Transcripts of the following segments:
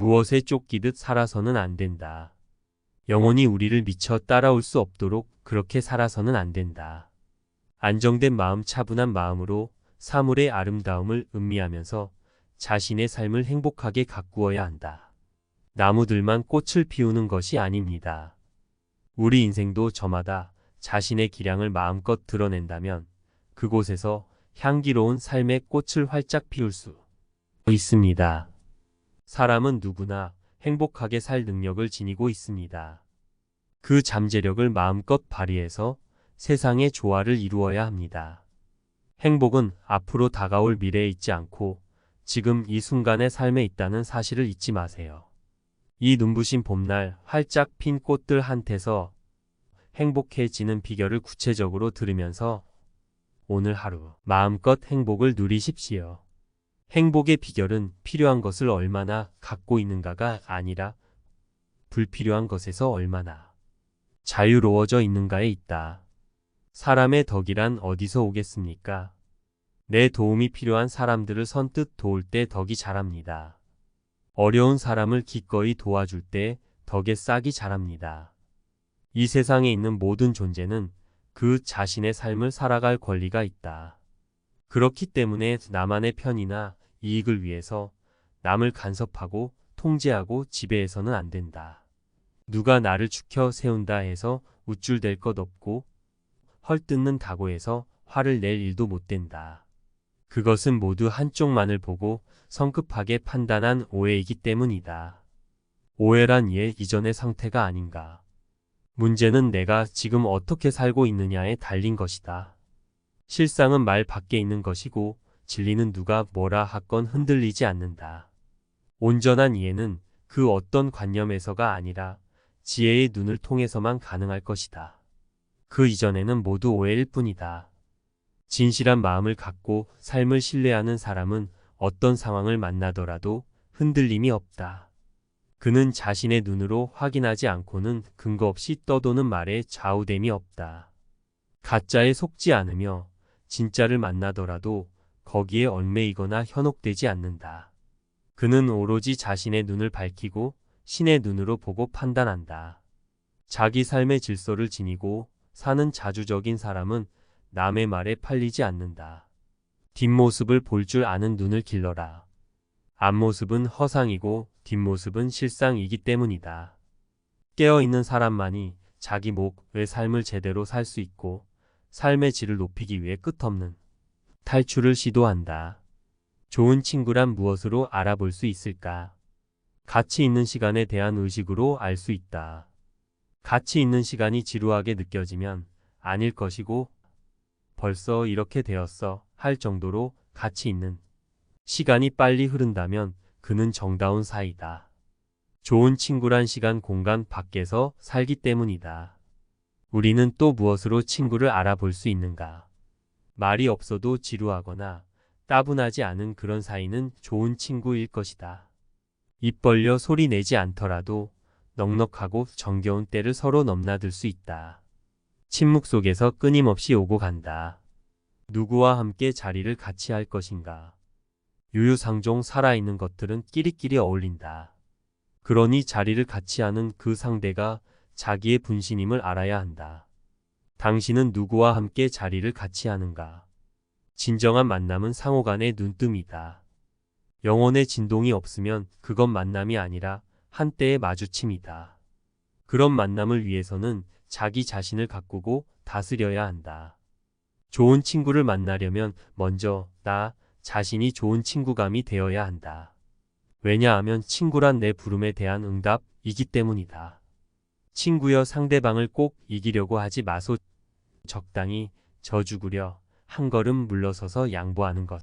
무엇에 쫓기듯 살아서는 안 된다. 영혼이 우리를 미쳐 따라올 수 없도록 그렇게 살아서는 안 된다. 안정된 마음, 차분한 마음으로 사물의 아름다움을 음미하면서 자신의 삶을 행복하게 가꾸어야 한다. 나무들만 꽃을 피우는 것이 아닙니다. 우리 인생도 저마다 자신의 기량을 마음껏 드러낸다면 그곳에서 향기로운 삶의 꽃을 활짝 피울 수 있습니다. 사람은 누구나 행복하게 살 능력을 지니고 있습니다. 그 잠재력을 마음껏 발휘해서 세상의 조화를 이루어야 합니다. 행복은 앞으로 다가올 미래에 있지 않고 지금 이 순간의 삶에 있다는 사실을 잊지 마세요. 이 눈부신 봄날 활짝 핀 꽃들 한테서 행복해지는 비결을 구체적으로 들으면서 오늘 하루 마음껏 행복을 누리십시오. 행복의 비결은 필요한 것을 얼마나 갖고 있는가가 아니라 불필요한 것에서 얼마나 자유로워져 있는가에 있다. 사람의 덕이란 어디서 오겠습니까? 내 도움이 필요한 사람들을 선뜻 도울 때 덕이 자랍니다. 어려운 사람을 기꺼이 도와줄 때 덕의 싹이 자랍니다. 이 세상에 있는 모든 존재는 그 자신의 삶을 살아갈 권리가 있다. 그렇기 때문에 나만의 편이나 이익을 위해서 남을 간섭하고 통제하고 지배해서는 안 된다. 누가 나를 축혀 세운다 해서 우쭐댈 것 없고 헐뜯는다고 해서 화를 낼 일도 못 된다. 그것은 모두 한쪽만을 보고 성급하게 판단한 오해이기 때문이다. 오해란 이해 이전의 상태가 아닌가. 문제는 내가 지금 어떻게 살고 있느냐에 달린 것이다. 실상은 말 밖에 있는 것이고 진리는 누가 뭐라 하건 흔들리지 않는다. 온전한 이해는 그 어떤 관념에서가 아니라 지혜의 눈을 통해서만 가능할 것이다. 그 이전에는 모두 오해일 뿐이다. 진실한 마음을 갖고 삶을 신뢰하는 사람은 어떤 상황을 만나더라도 흔들림이 없다. 그는 자신의 눈으로 확인하지 않고는 근거 없이 떠도는 말에 좌우됨이 없다. 가짜에 속지 않으며 진짜를 만나더라도 거기에 얽매이거나 현혹되지 않는다. 그는 오로지 자신의 눈을 밝히고 신의 눈으로 보고 판단한다. 자기 삶의 질서를 지니고 사는 자주적인 사람은 남의 말에 팔리지 않는다. 뒷모습을 볼 줄 아는 눈을 길러라. 앞모습은 허상이고 뒷모습은 실상이기 때문이다. 깨어있는 사람만이 자기 목의 삶을 제대로 살 수 있고 삶의 질을 높이기 위해 끝없는 탈출을 시도한다. 좋은 친구란 무엇으로 알아볼 수 있을까? 가치 있는 시간에 대한 의식으로 알 수 있다. 가치 있는 시간이 지루하게 느껴지면 아닐 것이고 벌써 이렇게 되었어 할 정도로 가치 있는 시간이 빨리 흐른다면 그는 정다운 사이다. 좋은 친구란 시간 공간 밖에서 살기 때문이다. 우리는 또 무엇으로 친구를 알아볼 수 있는가? 말이 없어도 지루하거나 따분하지 않은 그런 사이는 좋은 친구일 것이다. 입 벌려 소리 내지 않더라도 넉넉하고 정겨운 때를 서로 넘나들 수 있다. 침묵 속에서 끊임없이 오고 간다. 누구와 함께 자리를 같이 할 것인가? 유유상종 살아있는 것들은 끼리끼리 어울린다. 그러니 자리를 같이 하는 그 상대가 자기의 분신임을 알아야 한다. 당신은 누구와 함께 자리를 같이 하는가? 진정한 만남은 상호간의 눈뜸이다. 영혼의 진동이 없으면 그건 만남이 아니라 한때의 마주침이다. 그런 만남을 위해서는 자기 자신을 가꾸고 다스려야 한다. 좋은 친구를 만나려면 먼저 나 자신이 좋은 친구감이 되어야 한다. 왜냐하면 친구란 내 부름에 대한 응답이기 때문이다. 친구여 상대방을 꼭 이기려고 하지 마소. 적당히 져죽으려 한 걸음 물러서서 양보하는 것.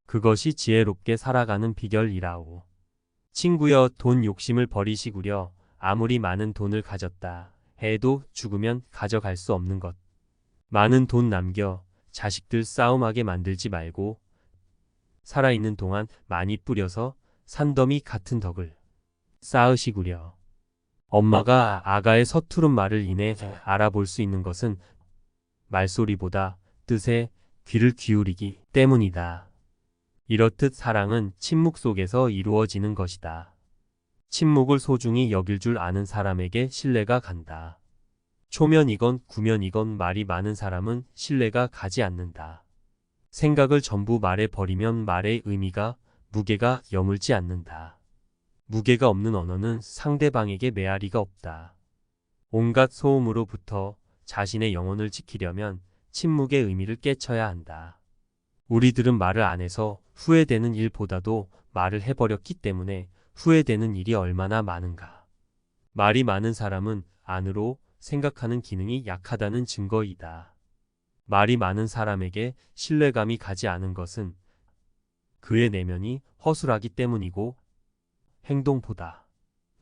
그것이 지혜롭게 살아가는 비결이라오. 친구여 돈 욕심을 버리시구려. 아무리 많은 돈을 가졌다 해도 죽으면 가져갈 수 없는 것. 많은 돈 남겨 자식들 싸움하게 만들지 말고 살아있는 동안 많이 뿌려서 산더미 같은 덕을 쌓으시구려. 엄마가 아가의 서투른 말을 인해 알아볼 수 있는 것은 말소리보다 뜻에 귀를 기울이기 때문이다. 이렇듯 사랑은 침묵 속에서 이루어지는 것이다. 침묵을 소중히 여길 줄 아는 사람에게 신뢰가 간다. 초면이건 구면이건 말이 많은 사람은 신뢰가 가지 않는다. 생각을 전부 말해 버리면 말의 의미가, 무게가 여물지 않는다. 무게가 없는 언어는 상대방에게 메아리가 없다. 온갖 소음으로부터 자신의 영혼을 지키려면 침묵의 의미를 깨쳐야 한다. 우리들은 말을 안 해서 후회되는 일보다도 말을 해버렸기 때문에 후회되는 일이 얼마나 많은가. 말이 많은 사람은 안으로 생각하는 기능이 약하다는 증거이다. 말이 많은 사람에게 신뢰감이 가지 않은 것은 그의 내면이 허술하기 때문이고 행동보다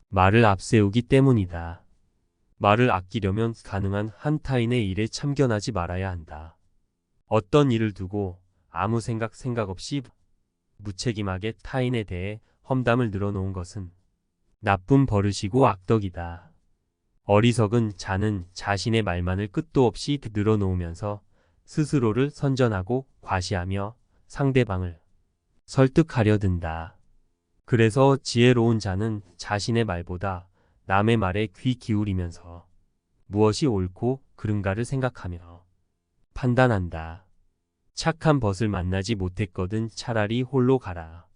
말을 앞세우기 때문이다. 말을 아끼려면 가능한 한 타인의 일에 참견하지 말아야 한다. 어떤 일을 두고 아무 생각 없이 무책임하게 타인에 대해 험담을 늘어놓은 것은 나쁜 버릇이고 악덕이다. 어리석은 자는 자신의 말만을 끝도 없이 늘어놓으면서 스스로를 선전하고 과시하며 상대방을 설득하려 든다. 그래서 지혜로운 자는 자신의 말보다 남의 말에 귀 기울이면서 무엇이 옳고 그른가를 생각하며 판단한다. 착한 벗을 만나지 못했거든 차라리 홀로 가라.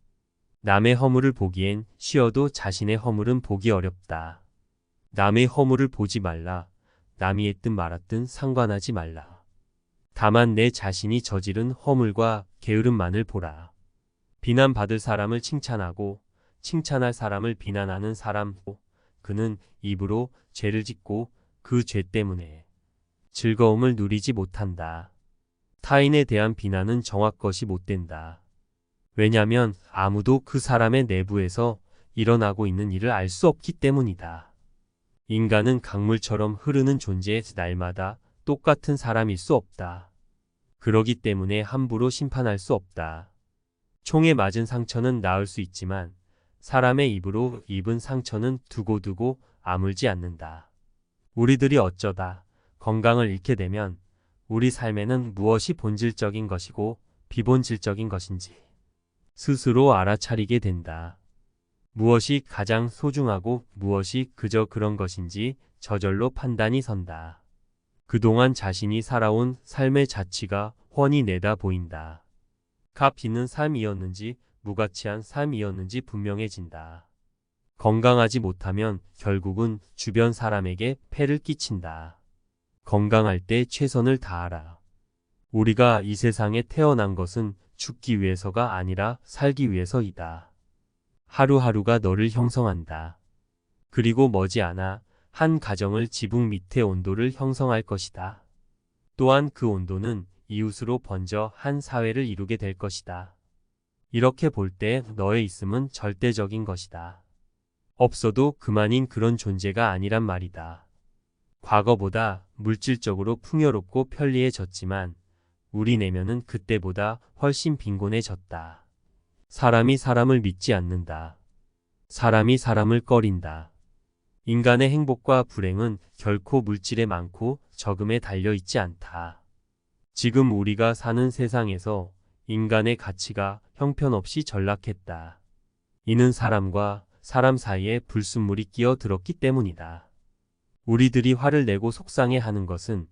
남의 허물을 보기엔 쉬어도 자신의 허물은 보기 어렵다. 남의 허물을 보지 말라. 남이 했든 말았든 상관하지 말라. 다만 내 자신이 저지른 허물과 게으름만을 보라. 비난받을 사람을 칭찬하고 칭찬할 사람을 비난하는 사람, 그는 입으로 죄를 짓고 그 죄 때문에 즐거움을 누리지 못한다. 타인에 대한 비난은 정확것이 못 된다. 왜냐하면 아무도 그 사람의 내부에서 일어나고 있는 일을 알 수 없기 때문이다. 인간은 강물처럼 흐르는 존재에 날마다 똑같은 사람일 수 없다. 그러기 때문에 함부로 심판할 수 없다. 총에 맞은 상처는 나을 수 있지만 사람의 입으로 입은 상처는 두고두고 아물지 않는다. 우리들이 어쩌다 건강을 잃게 되면 우리 삶에는 무엇이 본질적인 것이고 비본질적인 것인지 스스로 알아차리게 된다. 무엇이 가장 소중하고 무엇이 그저 그런 것인지 저절로 판단이 선다. 그동안 자신이 살아온 삶의 자취가 훤히 내다 보인다. 값 있는 삶이었는지 무가치한 삶이었는지 분명해진다. 건강하지 못하면 결국은 주변 사람에게 폐를 끼친다. 건강할 때 최선을 다하라. 우리가 이 세상에 태어난 것은 죽기 위해서가 아니라 살기 위해서이다. 하루하루가 너를 형성한다. 그리고 머지않아 한 가정을 지붕 밑의 온도를 형성할 것이다. 또한 그 온도는 이웃으로 번져 한 사회를 이루게 될 것이다. 이렇게 볼 때 너의 있음은 절대적인 것이다. 없어도 그만인 그런 존재가 아니란 말이다. 과거보다 물질적으로 풍요롭고 편리해졌지만 우리 내면은 그때보다 훨씬 빈곤해졌다. 사람이 사람을 믿지 않는다. 사람이 사람을 꺼린다. 인간의 행복과 불행은 결코 물질에 많고 적음에 달려있지 않다. 지금 우리가 사는 세상에서 인간의 가치가 형편없이 전락했다. 이는 사람과 사람 사이에 불순물이 끼어들었기 때문이다. 우리들이 화를 내고 속상해하는 것은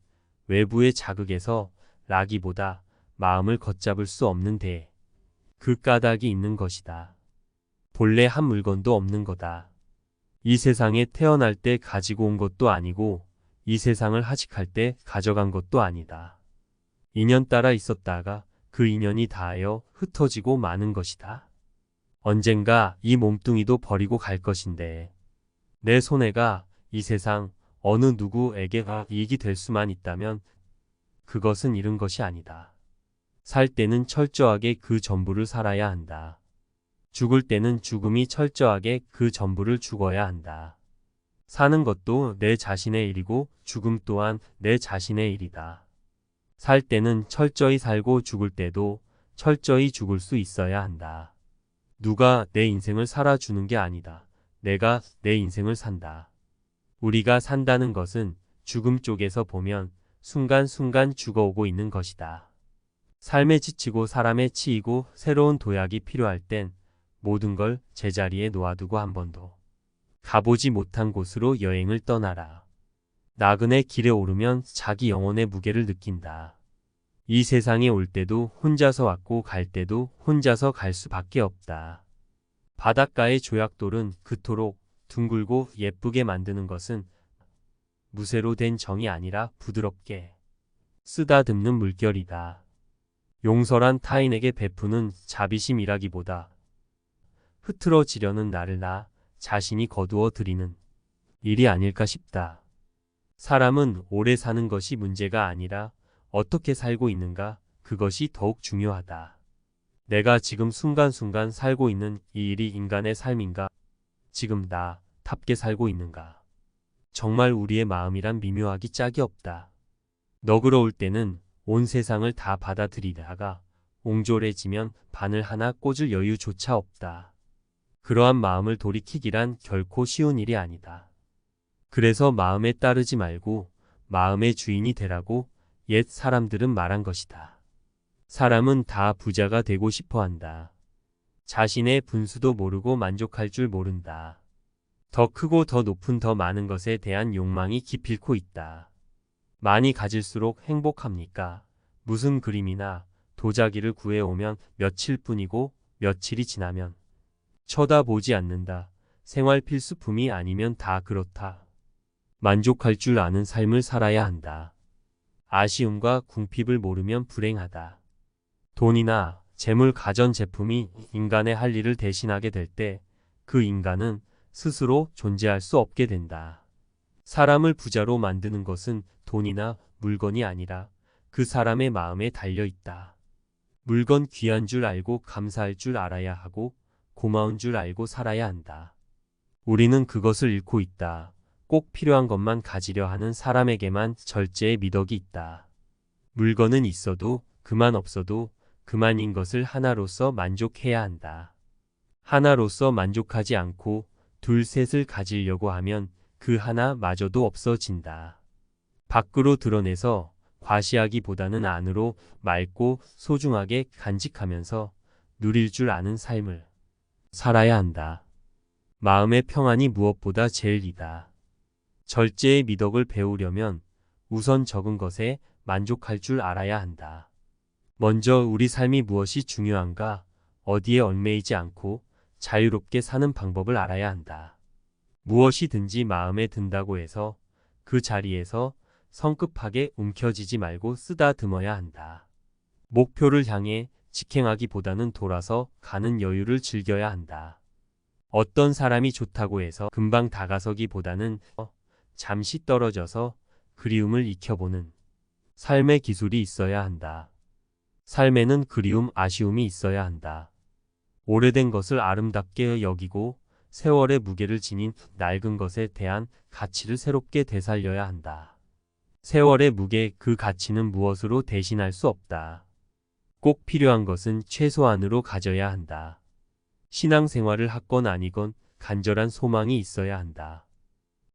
외부의 자극에서 라기보다 마음을 걷잡을 수 없는 데 그 까닭이 있는 것이다. 본래 한 물건도 없는 거다. 이 세상에 태어날 때 가지고 온 것도 아니고 이 세상을 하직할 때 가져간 것도 아니다. 인연 따라 있었다가 그 인연이 다하여 흩어지고 마는 것이다. 언젠가 이 몸뚱이도 버리고 갈 것인데 내 손해가 이 세상 어느 누구에게 이익이 될 수만 있다면 그것은 잃은 것이 아니다. 살 때는 철저하게 그 전부를 살아야 한다. 죽을 때는 죽음이 철저하게 그 전부를 죽어야 한다. 사는 것도 내 자신의 일이고 죽음 또한 내 자신의 일이다. 살 때는 철저히 살고 죽을 때도 철저히 죽을 수 있어야 한다. 누가 내 인생을 살아주는 게 아니다. 내가 내 인생을 산다. 우리가 산다는 것은 죽음 쪽에서 보면 순간순간 죽어오고 있는 것이다. 삶에 지치고 사람에 치이고 새로운 도약이 필요할 땐 모든 걸 제자리에 놓아두고 한 번 더 가보지 못한 곳으로 여행을 떠나라. 나그네 길에 오르면 자기 영혼의 무게를 느낀다. 이 세상에 올 때도 혼자서 왔고 갈 때도 혼자서 갈 수밖에 없다. 바닷가의 조약돌은 그토록 둥글고 예쁘게 만드는 것은 무쇠로 된 정이 아니라 부드럽게 쓰다듬는 물결이다. 용서란 타인에게 베푸는 자비심이라기보다 흐트러지려는 나를 나 자신이 거두어 드리는 일이 아닐까 싶다. 사람은 오래 사는 것이 문제가 아니라 어떻게 살고 있는가, 그것이 더욱 중요하다. 내가 지금 순간순간 살고 있는 이 일이 인간의 삶인가? 지금 나답게 살고 있는가? 정말 우리의 마음이란 미묘하기 짝이 없다. 너그러울 때는 온 세상을 다 받아들이다가 옹졸해지면 바늘 하나 꽂을 여유조차 없다. 그러한 마음을 돌이키기란 결코 쉬운 일이 아니다. 그래서 마음에 따르지 말고 마음의 주인이 되라고 옛 사람들은 말한 것이다. 사람은 다 부자가 되고 싶어 한다. 자신의 분수도 모르고 만족할 줄 모른다. 더 크고 더 높은 더 많은 것에 대한 욕망이 기필코 있다. 많이 가질수록 행복합니까? 무슨 그림이나 도자기를 구해오면 며칠뿐이고 며칠이 지나면 쳐다보지 않는다. 생활 필수품이 아니면 다 그렇다. 만족할 줄 아는 삶을 살아야 한다. 아쉬움과 궁핍을 모르면 불행하다. 돈이나 재물, 가전제품이 인간의 할 일을 대신하게 될 때 그 인간은 스스로 존재할 수 없게 된다. 사람을 부자로 만드는 것은 돈이나 물건이 아니라 그 사람의 마음에 달려 있다. 물건 귀한 줄 알고 감사할 줄 알아야 하고 고마운 줄 알고 살아야 한다. 우리는 그것을 잃고 있다. 꼭 필요한 것만 가지려 하는 사람에게만 절제의 미덕이 있다. 물건은 있어도 그만 없어도 그만인 것을 하나로서 만족해야 한다. 하나로서 만족하지 않고 둘 셋을 가지려고 하면 그 하나마저도 없어진다. 밖으로 드러내서 과시하기보다는 안으로 맑고 소중하게 간직하면서 누릴 줄 아는 삶을 살아야 한다. 마음의 평안이 무엇보다 제일이다. 절제의 미덕을 배우려면 우선 적은 것에 만족할 줄 알아야 한다. 먼저 우리 삶이 무엇이 중요한가, 어디에 얽매이지 않고 자유롭게 사는 방법을 알아야 한다. 무엇이든지 마음에 든다고 해서 그 자리에서 성급하게 움켜쥐지 말고 쓰다듬어야 한다. 목표를 향해 직행하기보다는 돌아서 가는 여유를 즐겨야 한다. 어떤 사람이 좋다고 해서 금방 다가서기보다는 잠시 떨어져서 그리움을 익혀보는 삶의 기술이 있어야 한다. 삶에는 그리움, 아쉬움이 있어야 한다. 오래된 것을 아름답게 여기고 세월의 무게를 지닌 낡은 것에 대한 가치를 새롭게 되살려야 한다. 세월의 무게, 그 가치는 무엇으로 대신할 수 없다. 꼭 필요한 것은 최소한으로 가져야 한다. 신앙생활을 하건 아니건 간절한 소망이 있어야 한다.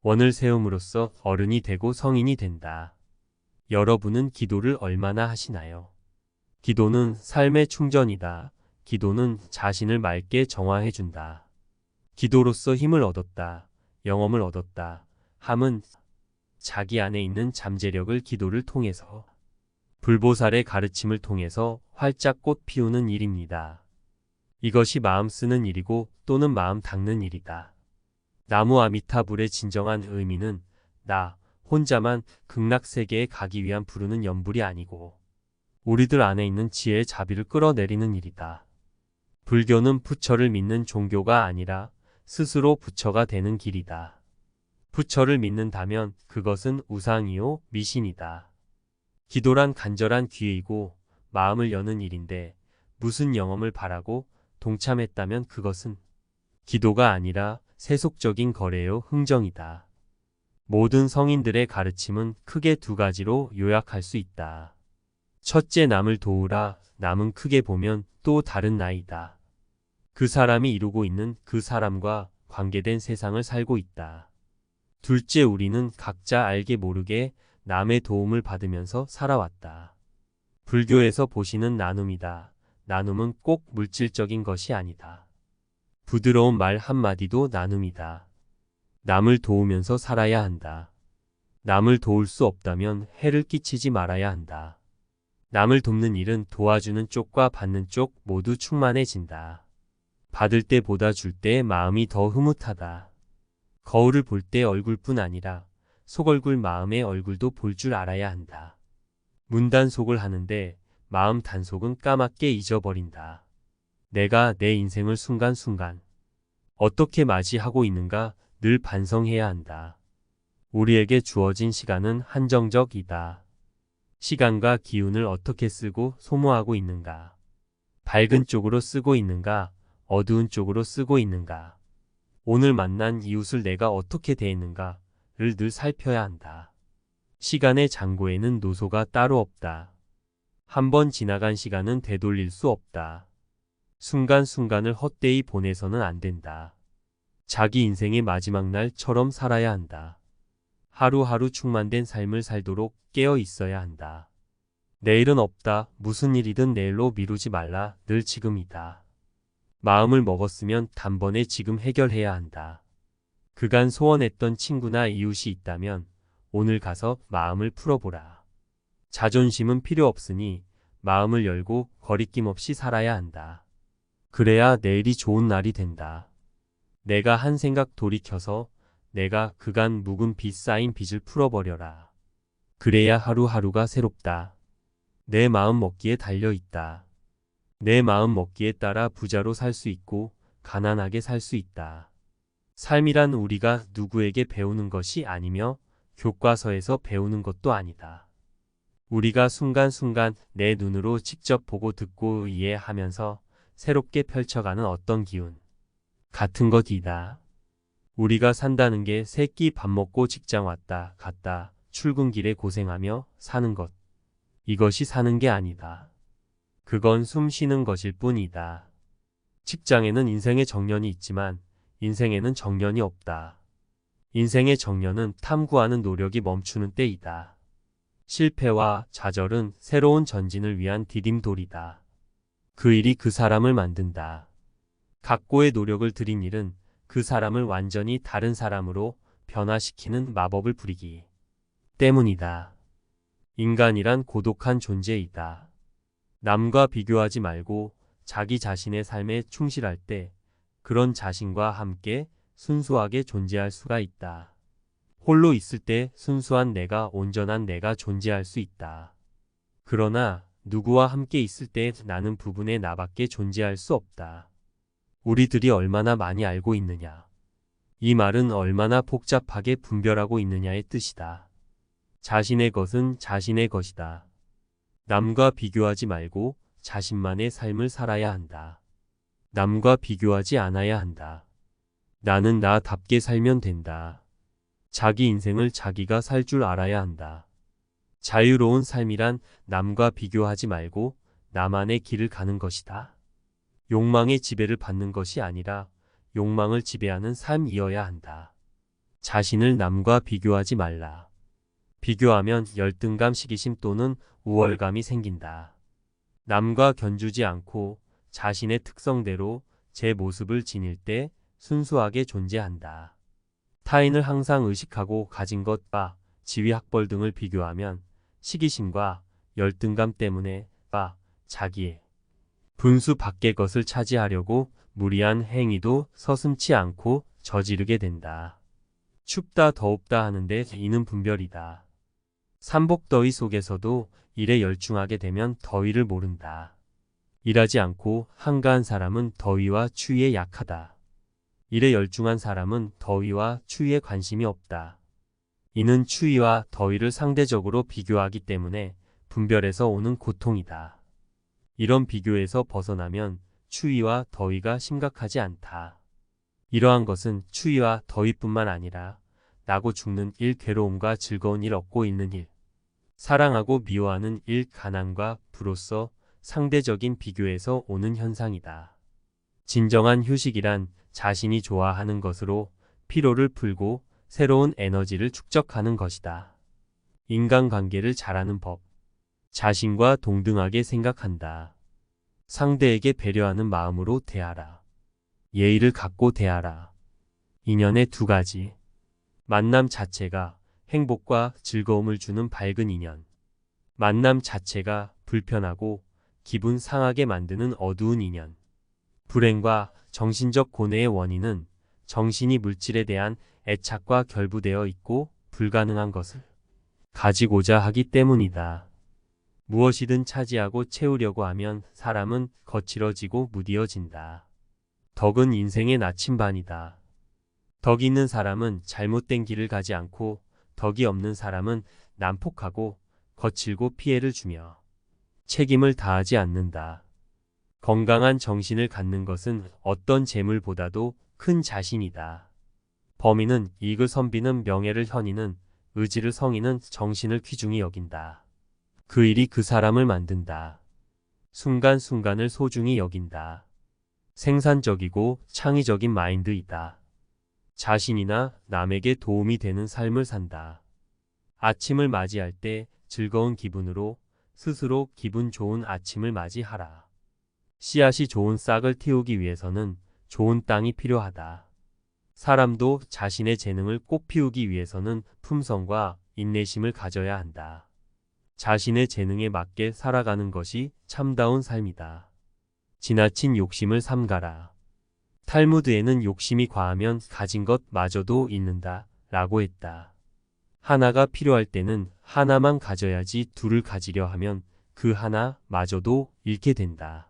원을 세움으로써 어른이 되고 성인이 된다. 여러분은 기도를 얼마나 하시나요? 기도는 삶의 충전이다. 기도는 자신을 맑게 정화해준다. 기도로써 힘을 얻었다. 영험을 얻었다. 함은 자기 안에 있는 잠재력을 기도를 통해서 불보살의 가르침을 통해서 활짝 꽃 피우는 일입니다. 이것이 마음 쓰는 일이고 또는 마음 닦는 일이다. 나무 아미타불의 진정한 의미는 나 혼자만 극락세계에 가기 위한 부르는 연불이 아니고 우리들 안에 있는 지혜의 자비를 끌어내리는 일이다. 불교는 부처를 믿는 종교가 아니라 스스로 부처가 되는 길이다. 부처를 믿는다면 그것은 우상이요 미신이다. 기도란 간절한 기회이고 마음을 여는 일인데 무슨 영험을 바라고 동참했다면 그것은 기도가 아니라 세속적인 거래요, 흥정이다. 모든 성인들의 가르침은 크게 두 가지로 요약할 수 있다. 첫째, 남을 도우라. 남은 크게 보면 또 다른 나이다. 그 사람이 이루고 있는 그 사람과 관계된 세상을 살고 있다. 둘째, 우리는 각자 알게 모르게 남의 도움을 받으면서 살아왔다. 불교에서 보시는 나눔이다. 나눔은 꼭 물질적인 것이 아니다. 부드러운 말 한마디도 나눔이다. 남을 도우면서 살아야 한다. 남을 도울 수 없다면 해를 끼치지 말아야 한다. 남을 돕는 일은 도와주는 쪽과 받는 쪽 모두 충만해진다. 받을 때보다 줄 때의 마음이 더 흐뭇하다. 거울을 볼 때 얼굴뿐 아니라 속얼굴 마음의 얼굴도 볼 줄 알아야 한다. 문단속을 하는데 마음 단속은 까맣게 잊어버린다. 내가 내 인생을 순간순간 어떻게 맞이하고 있는가 늘 반성해야 한다. 우리에게 주어진 시간은 한정적이다. 시간과 기운을 어떻게 쓰고 소모하고 있는가? 밝은 쪽으로 쓰고 있는가? 어두운 쪽으로 쓰고 있는가? 오늘 만난 이웃을 내가 어떻게 대했는가를 늘 살펴야 한다. 시간의 장고에는 노소가 따로 없다. 한 번 지나간 시간은 되돌릴 수 없다. 순간순간을 헛되이 보내서는 안 된다. 자기 인생의 마지막 날처럼 살아야 한다. 하루하루 충만된 삶을 살도록 깨어 있어야 한다. 내일은 없다. 무슨 일이든 내일로 미루지 말라. 늘 지금이다. 마음을 먹었으면 단번에 지금 해결해야 한다. 그간 소원했던 친구나 이웃이 있다면 오늘 가서 마음을 풀어보라. 자존심은 필요 없으니 마음을 열고 거리낌 없이 살아야 한다. 그래야 내일이 좋은 날이 된다. 내가 한 생각 돌이켜서 내가 그간 묵은 빚 쌓인 빚을 풀어버려라. 그래야 하루하루가 새롭다. 내 마음 먹기에 달려있다. 내 마음 먹기에 따라 부자로 살 수 있고 가난하게 살 수 있다. 삶이란 우리가 누구에게 배우는 것이 아니며 교과서에서 배우는 것도 아니다. 우리가 순간순간 내 눈으로 직접 보고 듣고 이해하면서 새롭게 펼쳐가는 어떤 기운 같은 것이다. 우리가 산다는 게 세 끼 밥 먹고 직장 왔다 갔다 출근길에 고생하며 사는 것. 이것이 사는 게 아니다. 그건 숨 쉬는 것일 뿐이다. 직장에는 인생의 정년이 있지만 인생에는 정년이 없다. 인생의 정년은 탐구하는 노력이 멈추는 때이다. 실패와 좌절은 새로운 전진을 위한 디딤돌이다. 그 일이 그 사람을 만든다. 각고의 노력을 들인 일은 그 사람을 완전히 다른 사람으로 변화시키는 마법을 부리기 때문이다. 인간이란 고독한 존재이다. 남과 비교하지 말고 자기 자신의 삶에 충실할 때 그런 자신과 함께 순수하게 존재할 수가 있다. 홀로 있을 때 순수한 내가, 온전한 내가 존재할 수 있다. 그러나 누구와 함께 있을 때 나는 부분의 나밖에 존재할 수 없다. 우리들이 얼마나 많이 알고 있느냐. 이 말은 얼마나 복잡하게 분별하고 있느냐의 뜻이다. 자신의 것은 자신의 것이다. 남과 비교하지 말고 자신만의 삶을 살아야 한다. 남과 비교하지 않아야 한다. 나는 나답게 살면 된다. 자기 인생을 자기가 살 줄 알아야 한다. 자유로운 삶이란 남과 비교하지 말고 나만의 길을 가는 것이다. 욕망의 지배를 받는 것이 아니라 욕망을 지배하는 삶이어야 한다. 자신을 남과 비교하지 말라. 비교하면 열등감, 시기심 또는 우월감이 생긴다. 남과 견주지 않고 자신의 특성대로 제 모습을 지닐 때 순수하게 존재한다. 타인을 항상 의식하고 가진 것, 지위, 학벌 등을 비교하면 시기심과 열등감 때문에 자기의 분수 밖의 것을 차지하려고 무리한 행위도 서슴지 않고 저지르게 된다. 춥다 더웁다 하는데 이는 분별이다. 삼복더위 속에서도 일에 열중하게 되면 더위를 모른다. 일하지 않고 한가한 사람은 더위와 추위에 약하다. 일에 열중한 사람은 더위와 추위에 관심이 없다. 이는 추위와 더위를 상대적으로 비교하기 때문에 분별에서 오는 고통이다. 이런 비교에서 벗어나면 추위와 더위가 심각하지 않다. 이러한 것은 추위와 더위뿐만 아니라 나고 죽는 일, 괴로움과 즐거운 일, 얻고 있는 일, 사랑하고 미워하는 일, 가난과 부로서 상대적인 비교에서 오는 현상이다. 진정한 휴식이란 자신이 좋아하는 것으로 피로를 풀고 새로운 에너지를 축적하는 것이다. 인간관계를 잘하는 법. 자신과 동등하게 생각한다. 상대에게 배려하는 마음으로 대하라. 예의를 갖고 대하라. 인연의 두 가지. 만남 자체가 행복과 즐거움을 주는 밝은 인연. 만남 자체가 불편하고 기분 상하게 만드는 어두운 인연. 불행과 정신적 고뇌의 원인은 정신이 물질에 대한 애착과 결부되어 있고 불가능한 것을 가지고자 하기 때문이다. 무엇이든 차지하고 채우려고 하면 사람은 거칠어지고 무디어진다. 덕은 인생의 나침반이다. 덕이 있는 사람은 잘못된 길을 가지 않고 덕이 없는 사람은 난폭하고 거칠고 피해를 주며 책임을 다하지 않는다. 건강한 정신을 갖는 것은 어떤 재물보다도 큰 자신이다. 범인은 이익을 선비는 명예를 현이는 의지를 성이는 정신을 귀중히 여긴다. 그 일이 그 사람을 만든다. 순간순간을 소중히 여긴다. 생산적이고 창의적인 마인드이다. 자신이나 남에게 도움이 되는 삶을 산다. 아침을 맞이할 때 즐거운 기분으로 스스로 기분 좋은 아침을 맞이하라. 씨앗이 좋은 싹을 틔우기 위해서는 좋은 땅이 필요하다. 사람도 자신의 재능을 꽃피우기 위해서는 품성과 인내심을 가져야 한다. 자신의 재능에 맞게 살아가는 것이 참다운 삶이다. 지나친 욕심을 삼가라. 탈무드에는 욕심이 과하면 가진 것마저도 잃는다 라고 했다. 하나가 필요할 때는 하나만 가져야지 둘을 가지려 하면 그 하나마저도 잃게 된다.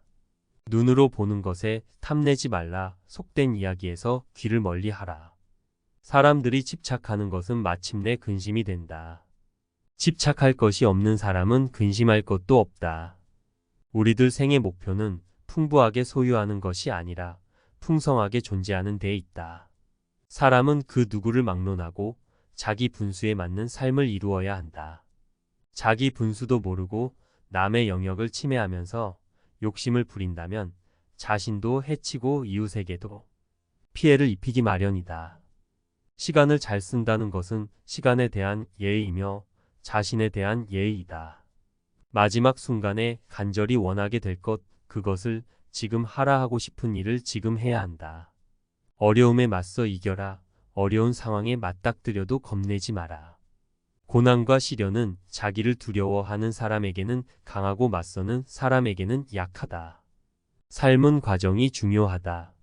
눈으로 보는 것에 탐내지 말라. 속된 이야기에서 귀를 멀리하라. 사람들이 집착하는 것은 마침내 근심이 된다. 집착할 것이 없는 사람은 근심할 것도 없다. 우리들 생의 목표는 풍부하게 소유하는 것이 아니라 풍성하게 존재하는 데 있다. 사람은 그 누구를 막론하고 자기 분수에 맞는 삶을 이루어야 한다. 자기 분수도 모르고 남의 영역을 침해하면서 욕심을 부린다면 자신도 해치고 이웃에게도 피해를 입히기 마련이다. 시간을 잘 쓴다는 것은 시간에 대한 예의이며 자신에 대한 예의이다. 마지막 순간에 간절히 원하게 될 것, 그것을 지금 하라. 하고 싶은 일을 지금 해야 한다. 어려움에 맞서 이겨라. 어려운 상황에 맞닥뜨려도 겁내지 마라. 고난과 시련은 자기를 두려워하는 사람에게는 강하고 맞서는 사람에게는 약하다. 삶은 과정이 중요하다.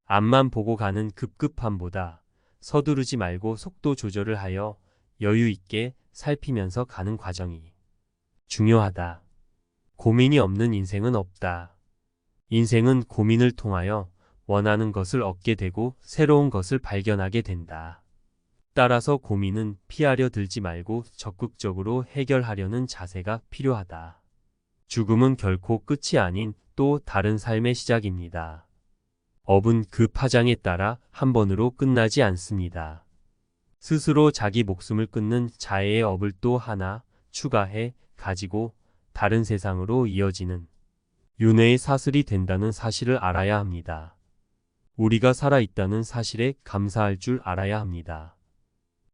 앞만 보고 가는 급급함보다 서두르지 말고 속도 조절을 하여 여유 있게 살피면서 가는 과정이 중요하다. 고민이 없는 인생은 없다. 인생은 고민을 통하여 원하는 것을 얻게 되고 새로운 것을 발견하게 된다. 따라서 고민은 피하려 들지 말고 적극적으로 해결하려는 자세가 필요하다. 죽음은 결코 끝이 아닌 또 다른 삶의 시작입니다. 업은 그 파장에 따라 한 번으로 끝나지 않습니다. 스스로 자기 목숨을 끊는 자해의 업을 또 하나 추가해 가지고 다른 세상으로 이어지는 윤회의 사슬이 된다는 사실을 알아야 합니다. 우리가 살아있다는 사실에 감사할 줄 알아야 합니다.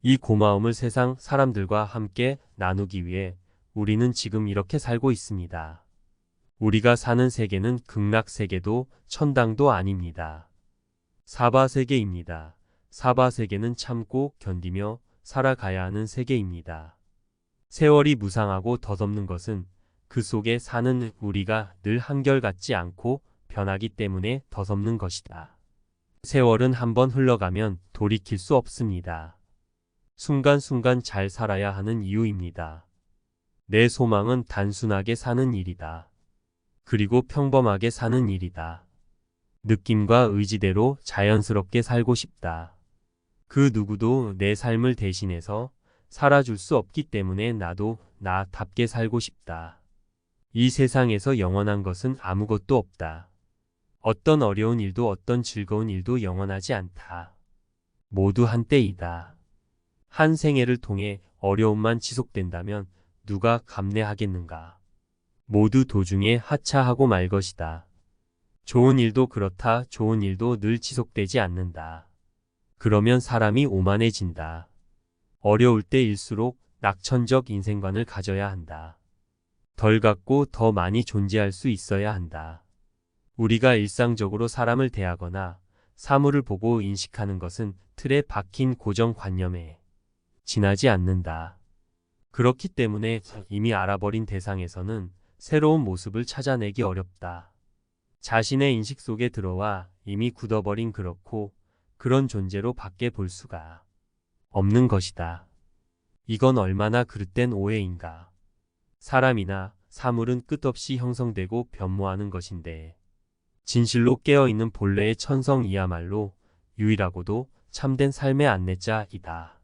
이 고마움을 세상 사람들과 함께 나누기 위해 우리는 지금 이렇게 살고 있습니다. 우리가 사는 세계는 극락세계도 천당도 아닙니다. 사바세계입니다. 사바세계는 참고 견디며 살아가야 하는 세계입니다. 세월이 무상하고 덧없는 것은 그 속에 사는 우리가 늘 한결같지 않고 변하기 때문에 덧없는 것이다. 세월은 한번 흘러가면 돌이킬 수 없습니다. 순간순간 잘 살아야 하는 이유입니다. 내 소망은 단순하게 사는 일이다. 그리고 평범하게 사는 일이다. 느낌과 의지대로 자연스럽게 살고 싶다. 그 누구도 내 삶을 대신해서 살아줄 수 없기 때문에 나도 나답게 살고 싶다. 이 세상에서 영원한 것은 아무것도 없다. 어떤 어려운 일도 어떤 즐거운 일도 영원하지 않다. 모두 한때이다. 한 생애를 통해 어려움만 지속된다면 누가 감내하겠는가. 모두 도중에 하차하고 말 것이다. 좋은 일도 그렇다. 좋은 일도 늘 지속되지 않는다. 그러면 사람이 오만해진다. 어려울 때일수록 낙천적 인생관을 가져야 한다. 덜 갖고 더 많이 존재할 수 있어야 한다. 우리가 일상적으로 사람을 대하거나 사물을 보고 인식하는 것은 틀에 박힌 고정관념에 지나지 않는다. 그렇기 때문에 이미 알아버린 대상에서는 새로운 모습을 찾아내기 어렵다. 자신의 인식 속에 들어와 이미 굳어버린 그런 존재로 밖에 볼 수가 없는 것이다. 이건 얼마나 그릇된 오해인가. 사람이나 사물은 끝없이 형성되고 변모하는 것인데 진실로 깨어있는 본래의 천성이야말로 유일하고도 참된 삶의 안내자이다.